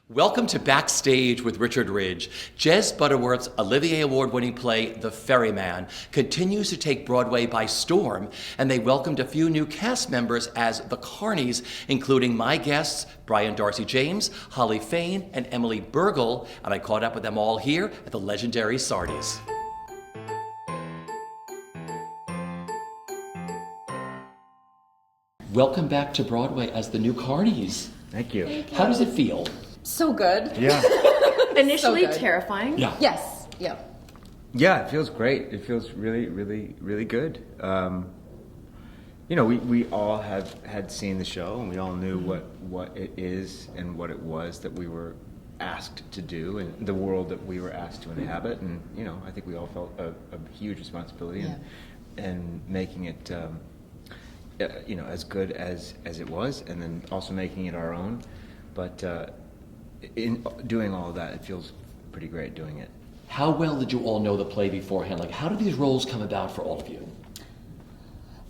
Welcome to Backstage with Richard Ridge. Jez Butterworth's Olivier Award-winning play, The Ferryman, continues to take Broadway by storm, and they welcomed a few new cast members as the Carneys, including my guests, Brian Darcy James, Holley Fain, and Emily Bergl, and I caught up with them all here at the legendary Sardi's. Welcome back to Broadway as the new Carneys. Thank you. How does it feel? So good. Yeah. Initially So good. terrifying. Yeah. Yes. Yeah. Yeah, it feels great. It feels really, really, really good. We all had seen the show, and we all knew what it is and what it was that we were asked to do, and the world that we were asked to inhabit. And I think we all felt a huge responsibility and making it, as good as it was, and then also making it our own. But in doing all of that, it feels pretty great doing it. How well did you all know the play beforehand? Like, how did these roles come about for all of you?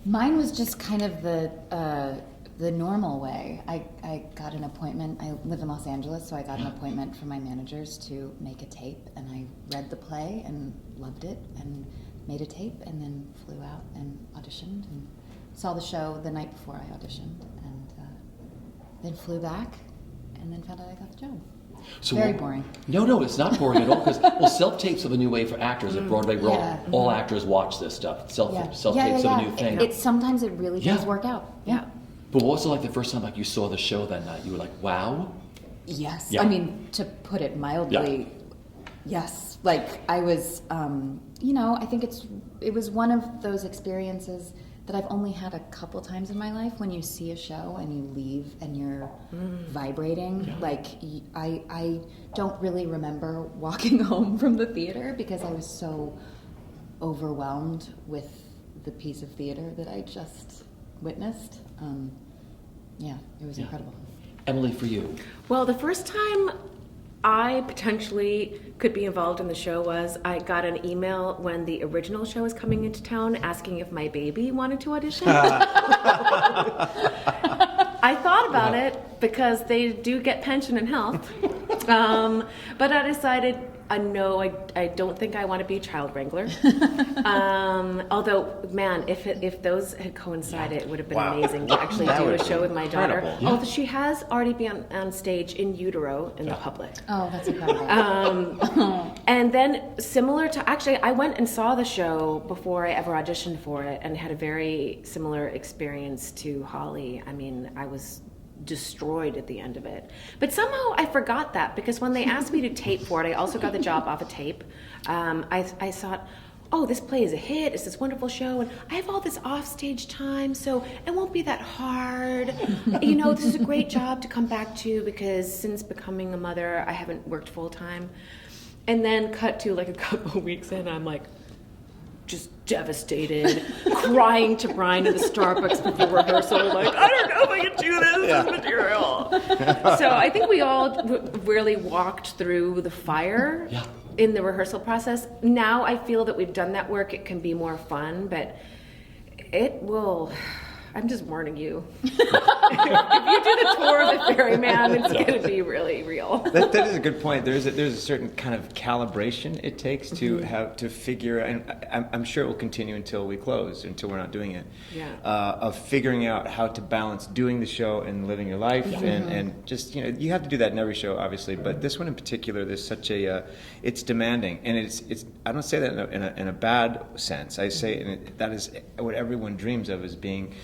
Mine was just kind of the normal way. I got an appointment. I live in Los Angeles, so I got an appointment from my managers to make a tape, and I read the play and loved it and made a tape, and then flew out and auditioned and saw the show the night before I auditioned, and then flew back and then found out I got the job. So Very boring. No, it's not boring at all, because self-tapes are the new way for actors at BroadwayWorld. Yeah. All actors watch this stuff. Self-tapes are the new thing. Sometimes it really does work out. Yeah. But what was it like the first time you saw the show that night? You were like, wow? Yes. Yeah. I mean, to put it mildly, yes. Like, I was, I think it was one of those experiences that I've only had a couple times in my life, when you see a show and you leave and you're vibrating. Yeah. Like, I don't really remember walking home from the theater because I was so overwhelmed with the piece of theater that I just witnessed. It was incredible. Emily, for you? Well, the first time I potentially could be involved in the show was I got an email when the original show was coming into town asking if my baby wanted to audition. I thought about it because they do get pension and health. But I decided, no, I don't think I want to be a child wrangler. Although, man, if those had coincided, it would have been amazing to actually do a show with my daughter. Yeah. Although she has already been on stage in utero in the public. Oh, that's incredible. And then similar to, actually, I went and saw the show before I ever auditioned for it and had a very similar experience to Holley. I mean, I was destroyed at the end of it. But somehow I forgot that, because when they asked me to tape for it, I also got the job off a tape. I thought, oh, this play is a hit, it's this wonderful show, and I have all this offstage time, so it won't be that hard. This is a great job to come back to, because since becoming a mother, I haven't worked full time. And then cut to like a couple of weeks in, I'm like, just devastated, crying to Brian in the Starbucks before rehearsal, like, I don't know if I can do this material. So I think we all really walked through the fire in the rehearsal process. Now I feel that we've done that work, it can be more fun, but it will... I'm just warning you. If you do the tour of the Ferryman, it's going to be really real. That is a good point. There's a certain kind of calibration it takes to have to figure, and I'm sure it will continue until we close, until we're not doing it. Yeah. Of figuring out how to balance doing the show and living your life, and just you have to do that in every show, obviously. But this one in particular, there's such a it's demanding, and it's I don't say that in a bad sense. I say that is what everyone dreams of, is being.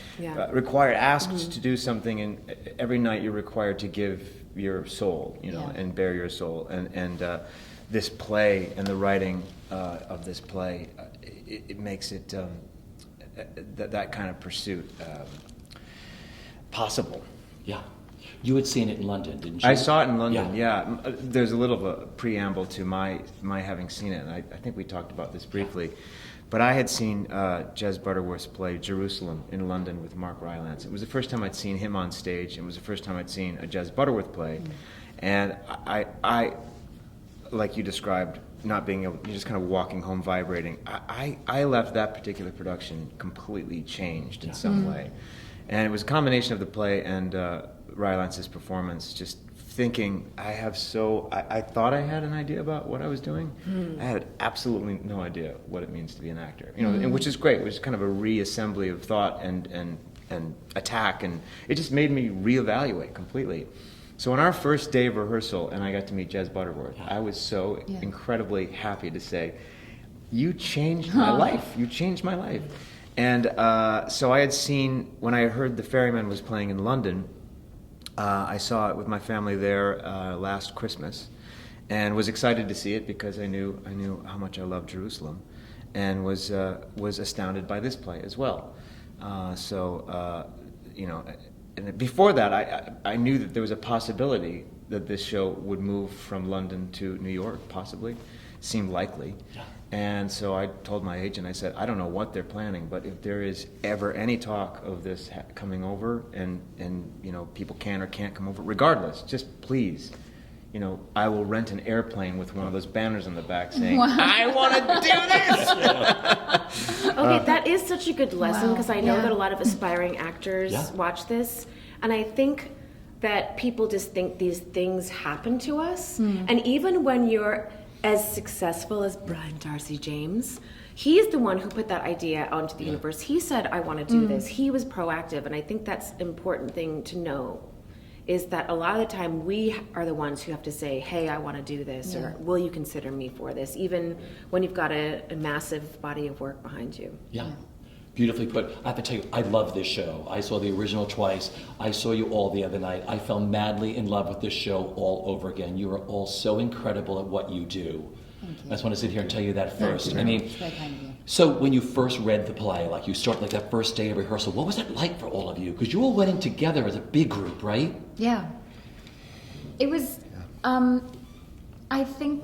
Required, asked to do something, and every night you're required to give your soul, and bare your soul. And this play and the writing of this play, it makes it that kind of pursuit possible. Yeah. You had seen it in London, didn't you? I saw it in London, yeah. There's a little of a preamble to my having seen it, and I think we talked about this briefly. But I had seen Jez Butterworth's play Jerusalem in London with Mark Rylance. It was the first time I'd seen him on stage. It was the first time I'd seen a Jez Butterworth play. And I, like you described, not being able, you're just kind of walking home vibrating. I left that particular production completely changed in some way. And it was a combination of the play and Rylance's performance just thinking, I thought I had an idea about what I was doing. I had absolutely no idea what it means to be an actor. And which is great. It was kind of a reassembly of thought and attack, and it just made me reevaluate completely. So on our first day of rehearsal, and I got to meet Jez Butterworth, I was so incredibly happy to say, you changed my life. You changed my life. And so I had seen, when I heard the Ferryman was playing in London, I saw it with my family there last Christmas, and was excited to see it because I knew how much I loved Jerusalem, and was astounded by this play as well. And before that, I knew that there was a possibility that this show would move from London to New York, possibly. Seemed likely. Yeah. And so I told my agent, I said, I don't know what they're planning, but if there is ever any talk of this coming over and people can or can't come over, regardless, just please, I will rent an airplane with one of those banners on the back saying, I want to do this! Okay, that is such a good lesson, because I know that a lot of aspiring actors watch this, and I think that people just think these things happen to us, and even when you're as successful as Brian Darcy James, he's the one who put that idea out into the universe. He said, I want to do this. He was proactive, and I think that's an important thing to know, is that a lot of the time we are the ones who have to say, hey, I want to do this, or will you consider me for this, even when you've got a massive body of work behind you. Yeah. Beautifully put. I have to tell you, I love this show. I saw the original twice. I saw you all the other night. I fell madly in love with this show all over again. You are all so incredible at what you do. Thank you. I just want to sit here and tell you that first. I mean, It's very kind of you. so when you first read the play, like you start like that first day of rehearsal, what was that like for all of you? Because you all went in together as a big group, right? Yeah. It was, I think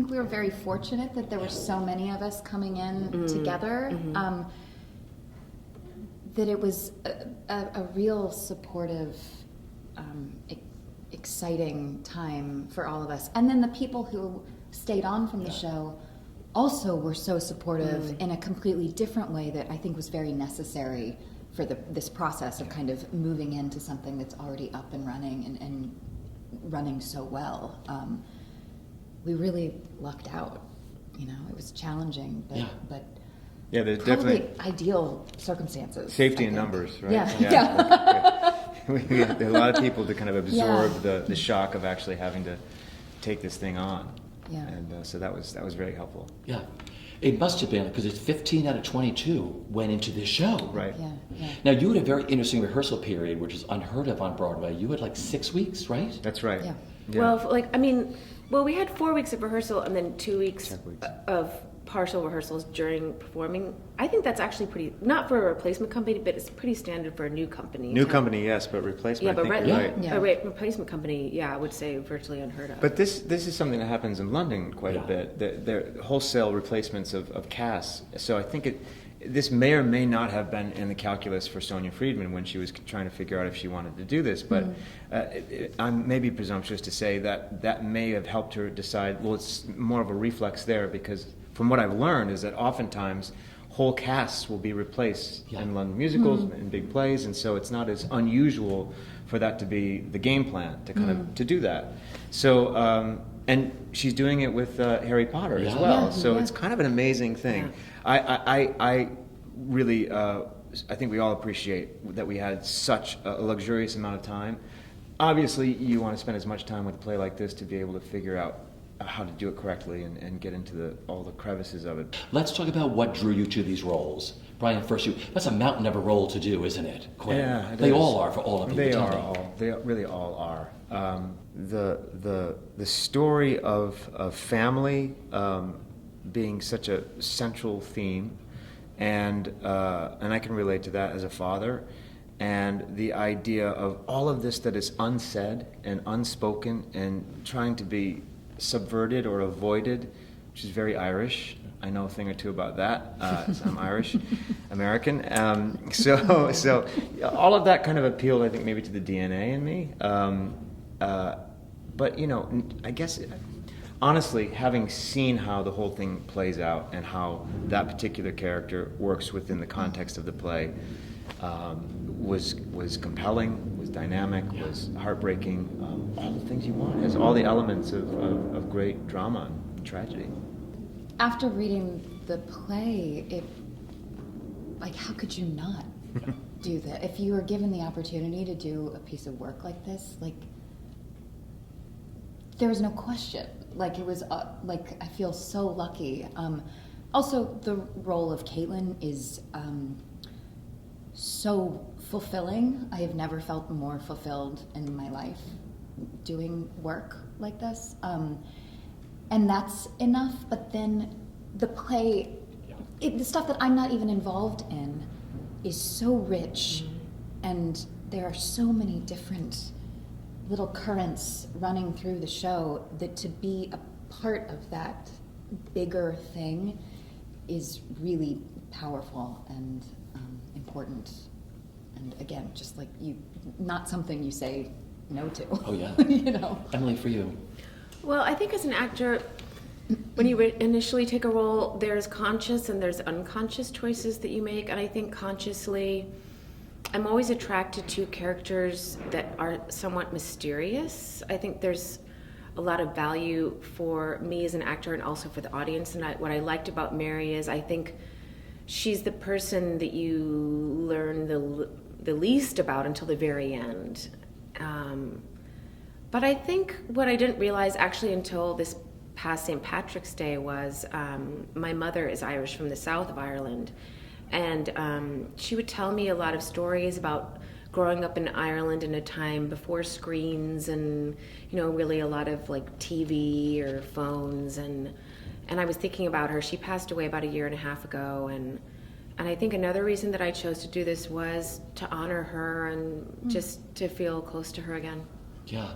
we were very fortunate that there were so many of us coming in together, that it was a real supportive, exciting time for all of us. And then the people who stayed on from the show also were so supportive in a completely different way that I think was very necessary for this process of kind of moving into something that's already up and running and running so well. We really lucked out. It was challenging, but there's probably definitely ideal circumstances. safety I in think. numbers, right? Yeah. We had a lot of people to kind of absorb the shock of actually having to take this thing on. Yeah. And so that was very helpful. Yeah. It must have been, because it's 15 out of 22 went into this show. Right. Yeah. Now, you had a very interesting rehearsal period, which is unheard of on Broadway. You had like 6 weeks, right? That's right. Yeah. Well, we had 4 weeks of rehearsal and then 2 weeks Check weeks. of partial rehearsals during performing. I think that's actually pretty, not for a replacement company, but it's pretty standard for a new company. New company, yes, but replacement, I think you're right. Yeah. A replacement company, I would say virtually unheard of. But this is something that happens in London quite a bit. They're wholesale replacements of casts. So I think this may or may not have been in the calculus for Sonia Friedman when she was trying to figure out if she wanted to do this. But I'm maybe presumptuous to say that may have helped her decide, well, it's more of a reflex there, because from what I've learned is that oftentimes whole casts will be replaced in London musicals and big plays, and so it's not as unusual for that to be the game plan to kind of to do that. So and she's doing it with Harry Potter as well. So it's kind of an amazing thing. I really I think we all appreciate that we had such a luxurious amount of time. Obviously, you want to spend as much time with a play like this to be able to figure out how to do it correctly and get into all the crevices of it. Let's talk about what drew you to these roles. Brian, first that's a mountain of a role to do, isn't it, Quinn? Yeah, they all are for all of you. They are all. They really all are. The story of family being such a central theme, and I can relate to that as a father, and the idea of all of this that is unsaid and unspoken and trying to be subverted or avoided, which is very Irish. I know a thing or two about that. So I'm Irish American. So all of that kind of appealed, I think, maybe to the DNA in me. But I guess honestly, having seen how the whole thing plays out and how that particular character works within the context of the play, was compelling, was dynamic, was heartbreaking, all the things you want. It has all the elements of great drama and tragedy. After reading the play, how could you not do that? If you were given the opportunity to do a piece of work like this, there was no question. It was, I feel so lucky. Also, the role of Caitlin is so fulfilling. I have never felt more fulfilled in my life doing work like this. And that's enough, but then the play, the stuff that I'm not even involved in is so rich, and there are so many different little currents running through the show that to be a part of that bigger thing is really powerful and important. And again, just not something you say no to. Oh yeah. Emily, for you. Well, I think as an actor, when you initially take a role, there's conscious and there's unconscious choices that you make. And I think consciously, I'm always attracted to characters that are somewhat mysterious. I think there's a lot of value for me as an actor and also for the audience. And what I liked about Mary is I think she's the person that you learn the least about until the very end. But I think what I didn't realize actually until this past St. Patrick's Day was my mother is Irish from the south of Ireland. And she would tell me a lot of stories about growing up in Ireland in a time before screens and, really a lot of TV or phones. And I was thinking about her. She passed away about 1.5 years ago. And I think another reason that I chose to do this was to honor her and just to feel close to her again. Yeah.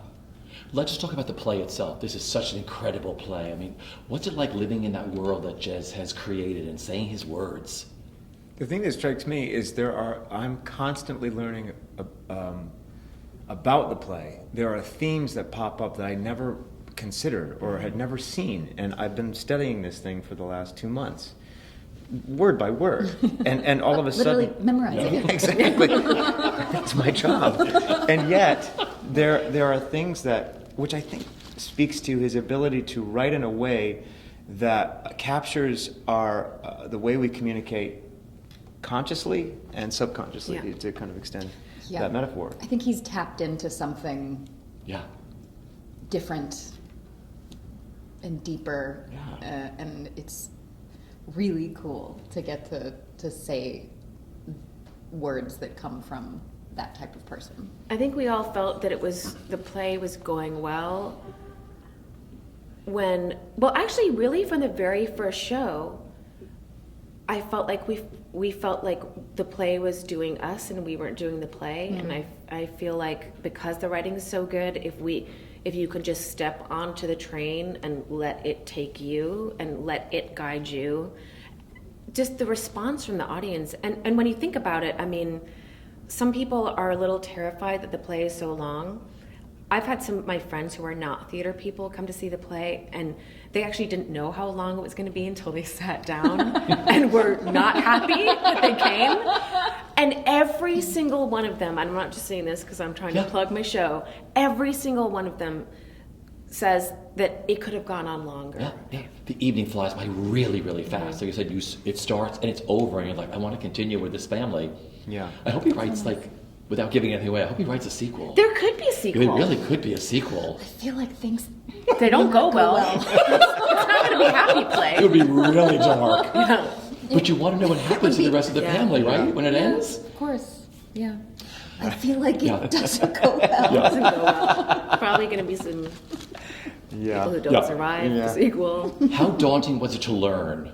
Let's just talk about the play itself. This is such an incredible play. I mean, what's it like living in that world that Jez has created and saying his words? The thing that strikes me is I'm constantly learning about the play. There are themes that pop up that I never considered or had never seen, and I've been studying this thing for the last 2 months, word by word, and all of a sudden... Literally memorizing it. Exactly. That's my job. And yet, there are things which I think speaks to his ability to write in a way that captures the way we communicate consciously and subconsciously, to kind of extend that metaphor. I think he's tapped into something different and deeper, and it's really cool to get to say words that come from that type of person. I think we all felt that the play was going well actually really from the very first show, I felt like we felt like the play was doing us and we weren't doing the play. Mm-hmm. And I feel like because the writing is so good, if you could just step onto the train and let it take you and let it guide you, just the response from the audience. And when you think about it, I mean, some people are a little terrified that the play is so long. I've had some of my friends who are not theater people come to see the play, and they actually didn't know how long it was going to be until they sat down and were not happy that they came. And every single one of them, I'm not just saying this because I'm trying to plug my show, every single one of them says that it could have gone on longer. Yeah. The evening flies by really, really fast. Like you said, it starts and it's over, and you're like, I want to continue with this family. Yeah. I hope he writes, without giving anything away, I hope he writes a sequel. There could be a sequel. It really could be a sequel. I feel like things... They don't go well. It's not going to be a happy play. It would be really dark. But you want to know what happens to the rest of the family, right? When it ends? Of course. Yeah. I feel like it doesn't go well. It doesn't go well. Probably going to be some people who don't survive the sequel. How daunting was it to learn?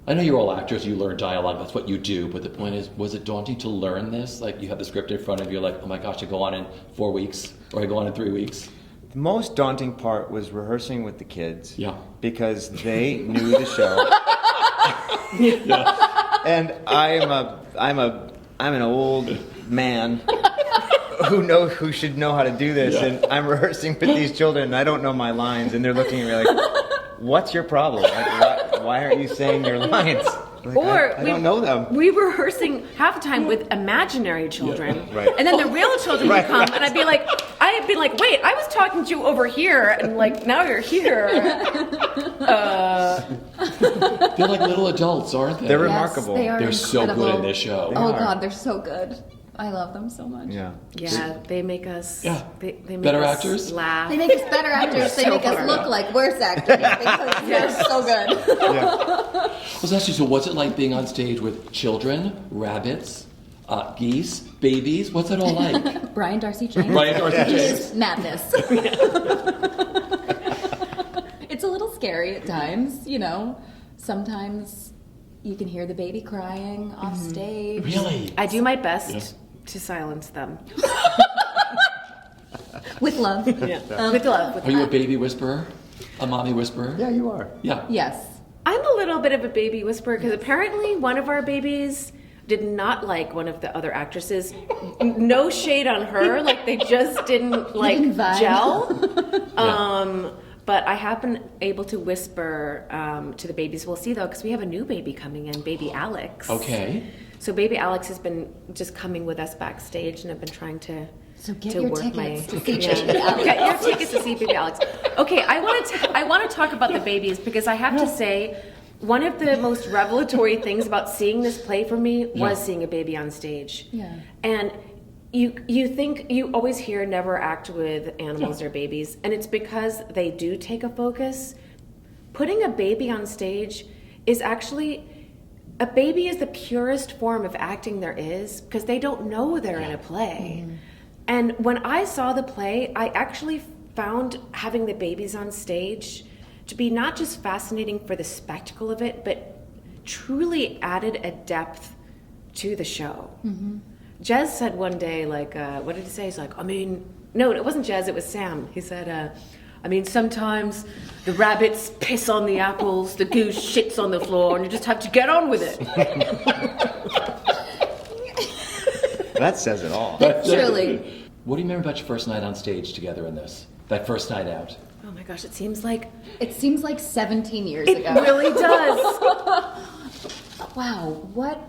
I know you're all actors, you learn dialogue, that's what you do, but the point is, was it daunting to learn this? Like, you have the script in front of you, like, oh my gosh, I go on in 4 weeks, or I go on in 3 weeks? The most daunting part was rehearsing with the kids. Yeah. Because they knew the show. And I'm an old man who should know how to do this, and I'm rehearsing with these children, and I don't know my lines, and they're looking at me like, what's your problem? Like, why aren't you saying your lines? Like, Or I don't know them. We were rehearsing half the time with imaginary children, Right. and then the real children would Right, come, right. and I'd be like, wait, I was talking to you over here, and like now you're here. They're like little adults, aren't they? They're Yes, remarkable. they are They're so incredible. good in this show. They Oh are. God, they're so good. I love them so much. Yeah. Yeah, they make us. Yeah. They make Better us actors? laugh. They make us better actors. They So make us hard. look like worse actors because they're so good. Yeah. Well, actually, so what's it like being on stage with children, rabbits, geese, babies? What's it all like? Brian Darcy James. Brian Darcy It James. is madness. It's a little scary at times, you know. Sometimes you can hear the baby crying off stage. Really? I do my best Yeah. to silence them. With love. With love. Are you a baby whisperer? A mommy whisperer? Yeah, you are. Yeah. Yes. I'm a little bit of a baby whisperer because apparently one of our babies did not like one of the other actresses. No shade on her, like they just didn't like didn't vibe. gel. But I have been able to whisper to the babies. We'll see though, because we have a new baby coming in, baby Alex. Okay. So baby Alex has been just coming with us backstage, and I've been trying to. So get to your work tickets my, to see yeah. Baby Alex. Get your tickets to see baby Alex. Okay, I want to talk about the babies because I have to say, one of the most revelatory things about seeing this play for me was seeing a baby on stage. Yeah. And you always hear never act with animals or babies, and it's because they do take a focus. Putting a baby on stage is actually, a baby is the purest form of acting there is because they don't know they're in a play. And when I saw the play, I actually found having the babies on stage to be not just fascinating for the spectacle of it, but truly added a depth to the show. Jez said one day, like, what did he say? He's like, no, it wasn't Jez, it was Sam. He said, sometimes the rabbits piss on the apples, the goose shits on the floor, and you just have to get on with it. That says it all. Truly. What do you remember about your first night on stage together in this? That first night out? Oh my gosh, it seems like It seems like 17 years it ago. really does. Wow, what?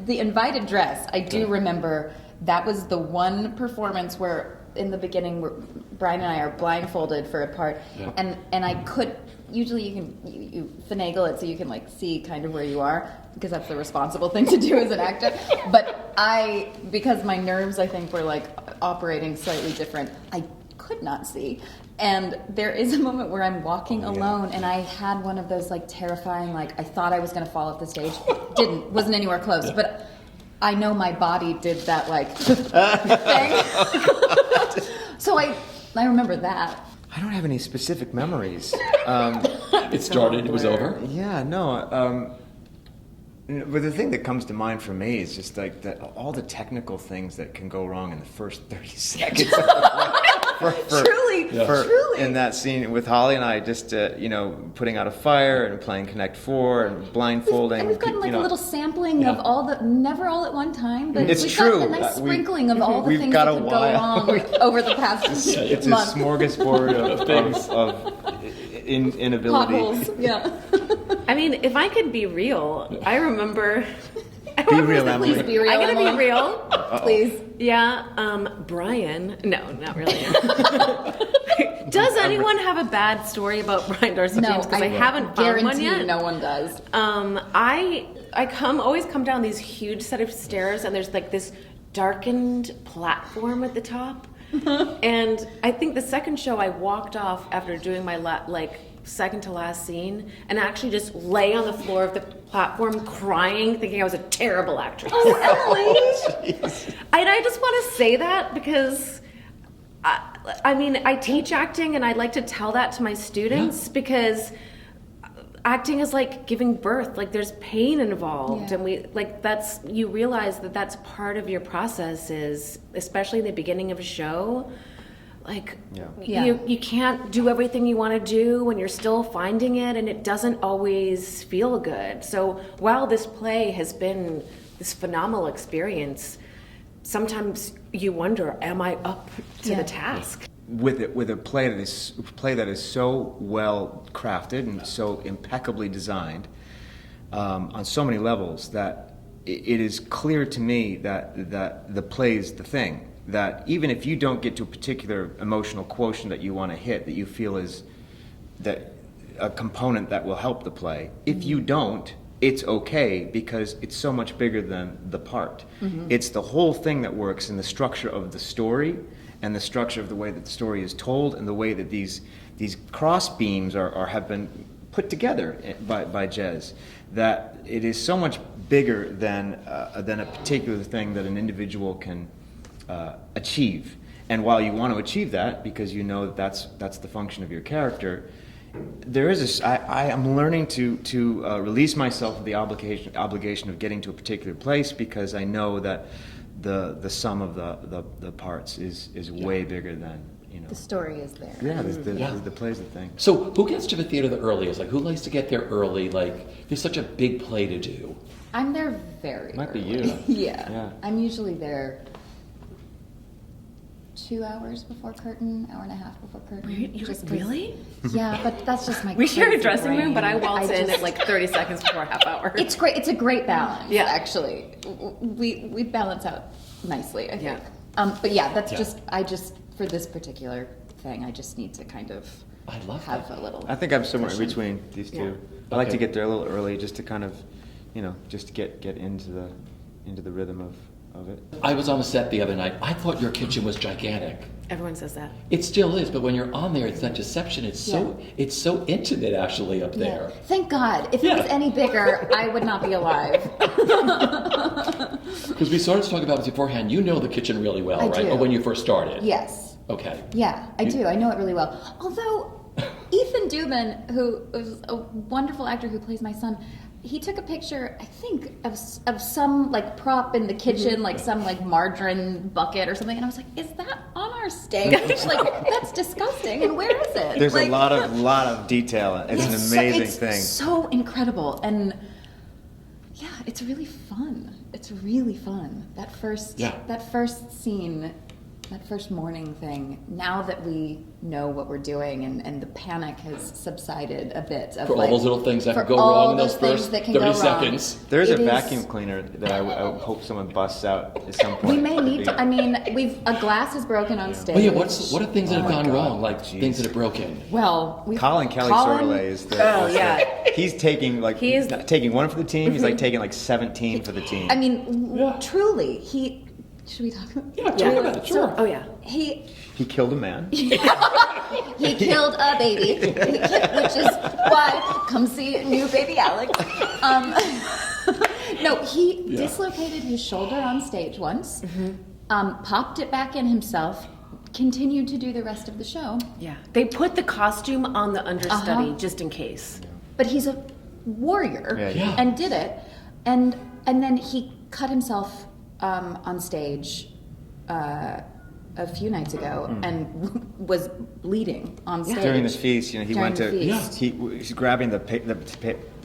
The invited dress, I do remember that was the one performance where in the beginning where Brian and I are blindfolded for a part, Yeah. and I could, usually you finagle it so you can like see kind of where you are, because that's the responsible thing to do as an actor, but because my nerves I think were like operating slightly different, I could not see. And there is a moment where I'm walking alone, and I had one of those like terrifying, like I thought I was going to fall off the stage. Wasn't anywhere close, but I know my body did that like thing. So I remember that. I don't have any specific memories. It started, it was over? Yeah, no. But the thing that comes to mind for me is just like all the technical things that can go wrong in the first 30 seconds. Truly. In that scene with Holley and I, just putting out a fire and playing Connect Four and blindfolding. And we've gotten like a little sampling of all the, never all at one time, but It's we've true. gotten a nice sprinkling of all the we've things got that a could go while. wrong over the past It's a month. smorgasbord of inability. Potholes, yeah. I mean, if I could be real, I remember. Be real, Emily. Please be real, I gotta Emily. be real. Please. Yeah, Brian. No, not really. Does anyone have a bad story about Brian Darcy No, James? Because I haven't found one guarantee yet. you no one does. I always come down these huge set of stairs, and there's like this darkened platform at the top. And I think the second show I walked off after doing my second to last scene, and actually just lay on the floor of the platform crying, thinking I was a terrible actress. Oh, Emily! And I just want to say that because I teach acting, and I like to tell that to my students because acting is like giving birth. Like there's pain involved, Yeah. and you realize that that's part of your process, is especially in the beginning of a show. Yeah. You can't do everything you want to do when you're still finding it, and it doesn't always feel good. So while this play has been this phenomenal experience, sometimes you wonder, am I up to the task? With a play that is so well crafted and so impeccably designed, on so many levels that it is clear to me that the play's the thing. That even if you don't get to a particular emotional quotient that you want to hit, that you feel is that a component that will help the play, if you don't, it's okay because it's so much bigger than the part. It's the whole thing that works in the structure of the story and the structure of the way that the story is told and the way that these cross beams have been put together by Jez, that it is so much bigger than a particular thing that an individual can achieve. And while you want to achieve that because you know that that's the function of your character, there is I am learning to release myself of the obligation of getting to a particular place because I know that the sum of the parts is way bigger than, you know. The story is there. Yeah, the play's the thing. So who gets to the theater the earliest? Like, who likes to get there early? Like, there's such a big play to do. I'm there very Might be early. you. Yeah. I'm usually there 2 hours before curtain, hour and a half before curtain. You just 'cause- really? Yeah, but that's just my We share a crazy dressing room, brain. but I waltz in just- at like 30 seconds before half hour. It's great. It's a great balance. Yeah. Actually, we balance out nicely. I think. Yeah. But yeah, that's Yeah. just for this particular thing. I just need to kind of I love have that. a little. I think I'm somewhere in cushion. between these two. Yeah. I like to Okay. get there a little early just to kind of, you know, just to get into the rhythm of it. I was on the set the other night. I thought your kitchen was gigantic. Everyone says that. It still is, but when you're on there, it's that deception. It's so intimate actually up there. Yeah. Thank God. If Yeah. it was any bigger, I would not be alive. Because we started to talk about this beforehand. You know the kitchen really well, I right? do. Or when you first started. Yes. Okay. Yeah, I do. I know it really well. Although Ethan Dubin, who is a wonderful actor who plays my son, he took a picture, I think, of some like prop in the kitchen, like some like margarine bucket or something, and I was like, "Is that on our stage? Like, that's disgusting. And where is it?" There's like, a lot of detail. It's an amazing thing. So incredible, and yeah, it's really fun. It's really fun. That first scene. That first morning thing, now that we know what we're doing and the panic has subsided a bit. For all those little things that can go wrong in those first 30 seconds. There's a It is- vacuum cleaner that I would hope someone busts out at some point. We may need to, I mean, a glass is broken on stage. Oh yeah, what are things that have gone God, wrong? Like jeez. things that are broken. Well, Colin Sorley is the. Oh, is yeah. he's taking taking one for the team. He's like taking like 17 for the team. I mean, truly, should we talk about Yeah, talk about it, sure. Oh yeah. He killed a man. He killed a baby, which is why come see new baby Alex. No, he dislocated his shoulder on stage once, popped it back in himself, continued to do the rest of the show. Yeah. They put the costume on the understudy just in case. But he's a warrior Yeah. and did it, and then he cut himself on stage a few nights ago and was bleeding on stage. During the feast, you know, he During went the to. feast. He was grabbing the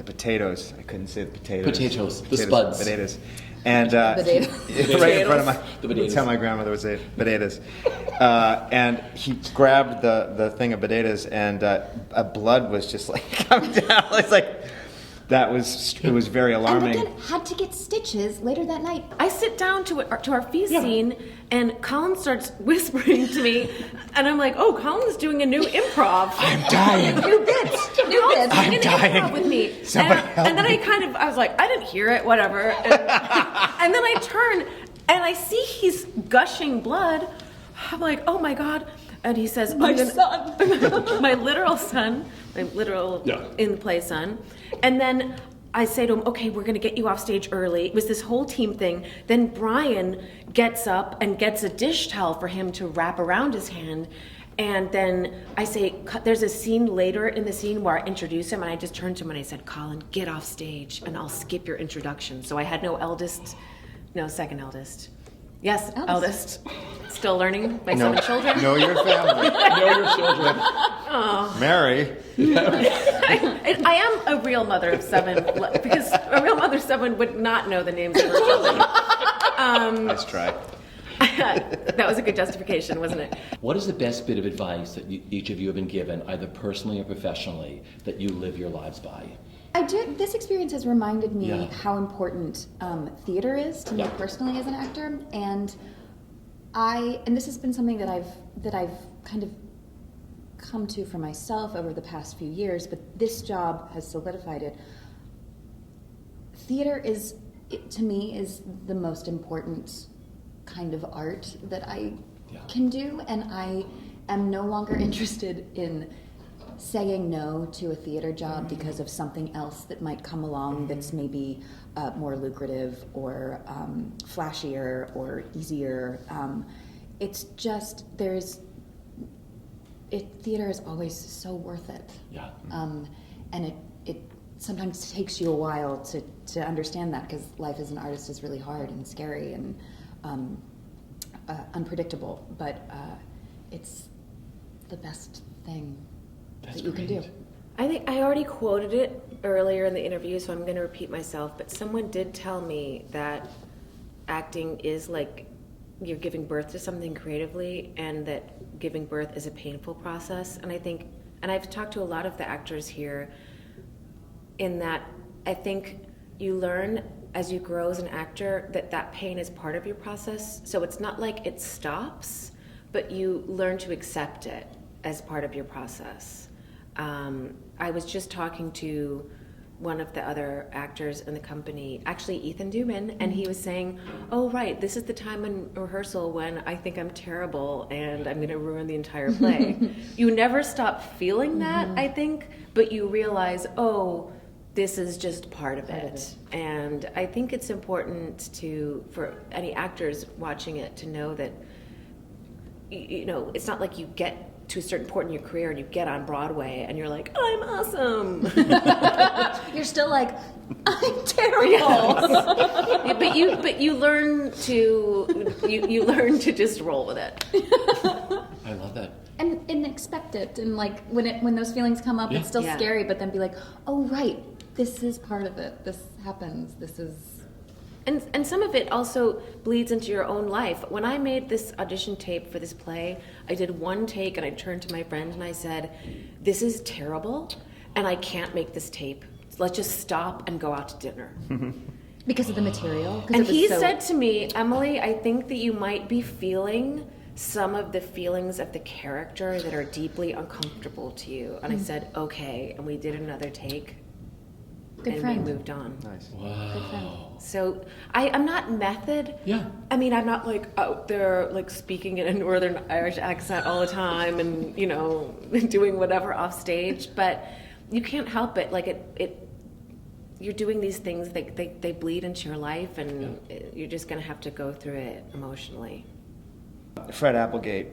potatoes. I couldn't say the potatoes. Potatoes, the spuds. Potatoes. And Potatoes. right in front of my. The potatoes. That's how my grandmother would say it, potatoes. And he grabbed the thing of potatoes, and blood was just like coming down. It's like it was very And alarming. again, had to get stitches later that night. I sit down to our feast scene, and Colin starts whispering to me, and I'm like, "Oh, Colin's doing a new improv. I'm dying. New bits. New bits. I'm An dying. improv with me." Somebody and, help and then I was like, I didn't hear it, whatever. And then I turn, and I see he's gushing blood. I'm like, "Oh my God." And he says, My son. my literal son, my literal in the play son. And then I say to him, "Okay, we're going to get you off stage early." It was this whole team thing. Then Brian gets up and gets a dish towel for him to wrap around his hand. And then I say, there's a scene later in the scene where I introduce him, and I just turned to him and I said, "Colin, get off stage and I'll skip your introduction." So I had second eldest. Yes, eldest. Still learning my 7 children. Know your family. Know your children. Mary. I am a real mother of 7, because a real mother of 7 would not know the names of her children. Nice try. That was a good justification, wasn't it? What is the best bit of advice that each of you have been given, either personally or professionally, that you live your lives by? This experience has reminded me Yeah. how important theater is to me personally as an actor, and this has been something that I've kind of come to for myself over the past few years, but this job has solidified it. Theater to me, is the most important kind of art that I can do, and I am no longer interested in saying no to a theater job because of something else that might come along that's maybe more lucrative or flashier or easier. It's just theater is always so worth it. Yeah. And it sometimes takes you a while to understand that, because life as an artist is really hard and scary and unpredictable, but it's the best thing that you can do. I think I already quoted it earlier in the interview, so I'm going to repeat myself, but someone did tell me that acting is like you're giving birth to something creatively, and that giving birth is a painful process. And I think, and I've talked to a lot of the actors here, in that I think you learn as you grow as an actor that pain is part of your process. So it's not like it stops, but you learn to accept it as part of your process. I was just talking to one of the other actors in the company, actually Ethan Duman, and he was saying, oh right, this is the time in rehearsal when I think I'm terrible and I'm gonna ruin the entire play. You never stop feeling that, I think, but you realize, oh, this is just part of it. And I think it's important for any actors watching it to know that, you know, it's not like you get to a certain point in your career and you get on Broadway and you're like, I'm awesome. You're still like, I'm terrible. but you learn to you learn to just roll with it. I love that. And expect it, and like when those feelings come up, it's still scary, but then be like, oh right, this is part of it. This happens. This is. And some of it also bleeds into your own life. When I made this audition tape for this play, I did one take and I turned to my friend and I said, this is terrible and I can't make this tape. Let's just stop and go out to dinner. Because of the material? And he said to me, Emily, I think that you might be feeling some of the feelings of the character that are deeply uncomfortable to you. And I said, okay. And we did another take. Good friend. We moved on. Nice. Wow. So I'm not method. Yeah. I mean, I'm not like out there like speaking in a Northern Irish accent all the time and, you know, doing whatever off stage, but you can't help it. Like you're doing these things, they bleed into your life, and you're just going to have to go through it emotionally. Fred Applegate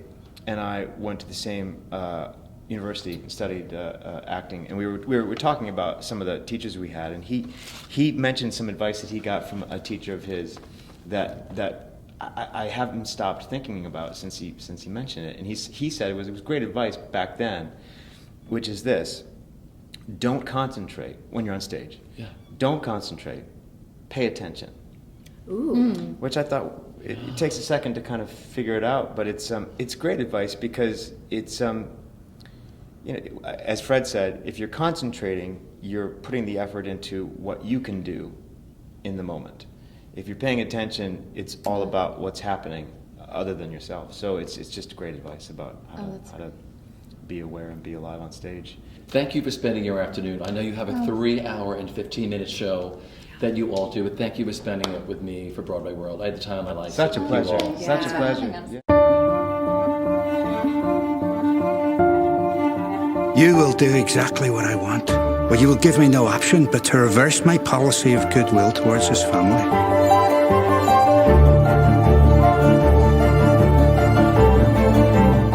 and I went to the same university and studied acting, and we were talking about some of the teachers we had, and he mentioned some advice that he got from a teacher of his that I haven't stopped thinking about since he mentioned it. And he said it was great advice back then, which is this: don't concentrate when you're on stage. Yeah. Don't concentrate. Pay attention. Ooh. Which I thought it takes a second to kind of figure it out, but it's great advice, because it's you know, as Fred said, if you're concentrating, you're putting the effort into what you can do in the moment. If you're paying attention, it's all about what's happening other than yourself. So it's just great advice about how to be aware and be alive on stage. Thank you for spending your afternoon. I know you have a 3-hour and 15-minute show that you all do, but thank you for spending it with me for Broadway World. I had the time of my life. Such a pleasure. You all. Such a pleasure. Yeah. You will do exactly what I want, but you will give me no option but to reverse my policy of goodwill towards his family.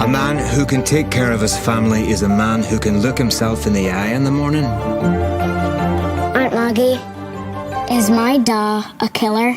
A man who can take care of his family is a man who can look himself in the eye in the morning. Aunt Maggie, is my da a killer?